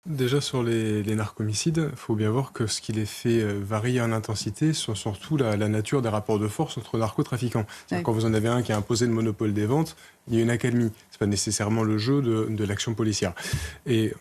Déjà sur les narcomicides, il faut bien voir que ce qui les fait varier en intensité, sont surtout la nature des rapports de force entre narcotrafiquants. C'est-à-dire Ouais. quand vous en avez un qui a imposé le monopole des ventes, il y a une accalmie. Ce n'est pas nécessairement le jeu de l'action policière. Et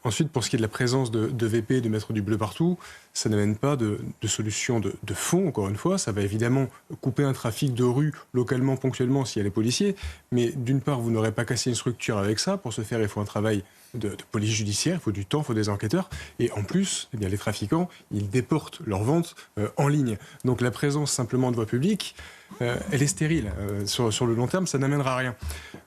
ensuite, pour ce qui est de la présence de VP, de mettre du bleu partout, ça n'amène pas de solution de fond, encore une fois. Ça va évidemment couper un trafic de rue localement, ponctuellement, s'il y a les policiers. Mais d'une part, vous n'aurez pas cassé une structure avec ça. Pour ce faire, il faut un travail de police judiciaire, il faut du temps, il faut des enquêteurs. Et en plus, eh bien, les trafiquants, ils déportent leurs ventes en ligne. Donc la présence simplement de voie publique, elle est stérile. Sur le long terme, ça n'amènera à rien.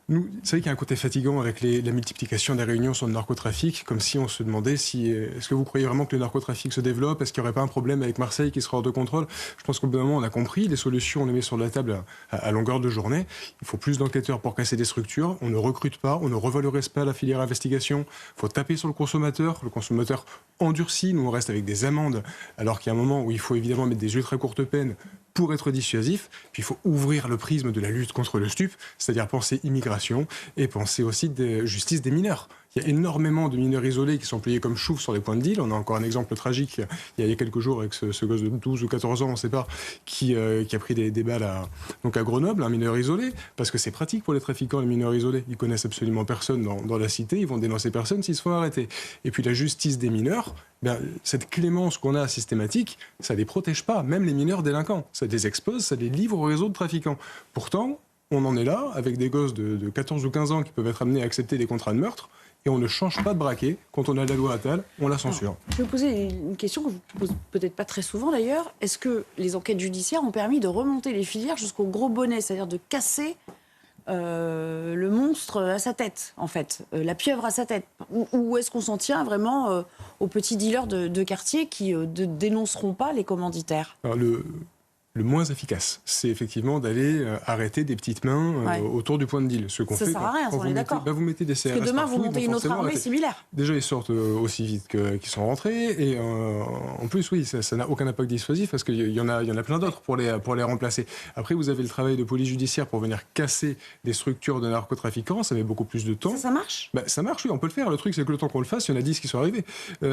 Nous, c'est vrai qu'il y a un côté fatigant avec la multiplication des réunions sur le narcotrafic, comme si on se demandait si est-ce que vous croyez vraiment que le narcotrafic se développe, est-ce qu'il n'y aurait pas un problème avec Marseille qui sera hors de contrôle. Je pense qu'au bout d'un moment, on a compris, les solutions, on les met sur la table à longueur de journée. Il faut plus d'enquêteurs pour casser des structures, on ne recrute pas, on ne revalorise pas la filière investigation, il faut taper sur le consommateur endurci, nous on reste avec des amendes, alors qu'il y a un moment où il faut évidemment mettre des ultra courtes peines pour être dissuasif, puis il faut ouvrir le prisme de la lutte contre le stup, c'est-à-dire penser immigration et penser aussi de justice des mineurs. Il y a énormément de mineurs isolés qui sont pliés comme choux sur les points de deal. On a encore un exemple tragique il y a quelques jours avec ce gosse de 12 ou 14 ans, on ne sait pas, qui a pris des balles à Grenoble, un mineur isolé, parce que c'est pratique pour les trafiquants, les mineurs isolés. Ils connaissent absolument personne dans la cité, ils vont dénoncer personne s'ils se font arrêter. Et puis la justice des mineurs, ben, cette clémence qu'on a systématique, ça ne les protège pas, même les mineurs délinquants. Ça les expose, ça les livre au réseau de trafiquants. Pourtant, on en est là, avec des gosses de 14 ou 15 ans qui peuvent être amenés à accepter des contrats de meurtre, et on ne change pas de braquet. Quand on a la loi Attal, on la censure. Alors, je vais vous poser une question que je vous pose peut-être pas très souvent d'ailleurs. Est-ce que les enquêtes judiciaires ont permis de remonter les filières jusqu'au gros bonnet, c'est-à-dire de casser le monstre à sa tête, en fait, la pieuvre à sa tête? Ou est-ce qu'on s'en tient vraiment aux petits dealers de quartier qui ne dénonceront pas les commanditaires? Alors, le moins efficace, c'est effectivement d'aller arrêter des petites mains autour du point de deal. Ce qu'on Ça fait sert à rien, quand on est d'accord. vous mettez des CRS Parce que demain, partout, vous ils montez vont une autre forcément armée arrêter. similaire. Déjà, ils sortent aussi vite qu'ils sont rentrés. Et en plus, oui, ça n'a aucun impact dissuasif parce qu'il y en a plein d'autres pour les remplacer. Après, vous avez le travail de police judiciaire pour venir casser des structures de narcotrafiquants. Ça met beaucoup plus de temps. Ça marche? Ça marche, oui, on peut le faire. Le truc, c'est que le temps qu'on le fasse, il y en a 10 qui sont arrivés.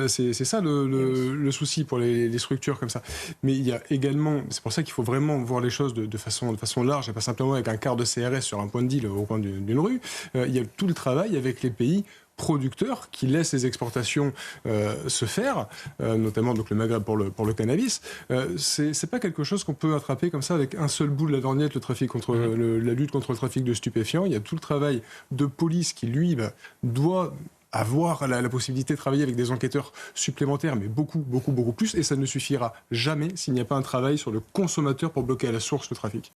C'est ça le souci pour les structures comme ça. Mais il y a également, c'est pour ça qu'il faut vraiment voir les choses de façon large, et pas simplement avec un quart de CRS sur un point de deal au coin d'une rue. Il y a tout le travail avec les pays producteurs qui laissent les exportations se faire, notamment donc le Maghreb pour le cannabis. C'est pas quelque chose qu'on peut attraper comme ça avec un seul bout de la lorgnette, le trafic contre la lutte contre le trafic de stupéfiants. Il y a tout le travail de police qui, lui, doit avoir la possibilité de travailler avec des enquêteurs supplémentaires, mais beaucoup plus, et ça ne suffira jamais s'il n'y a pas un travail sur le consommateur pour bloquer à la source le trafic.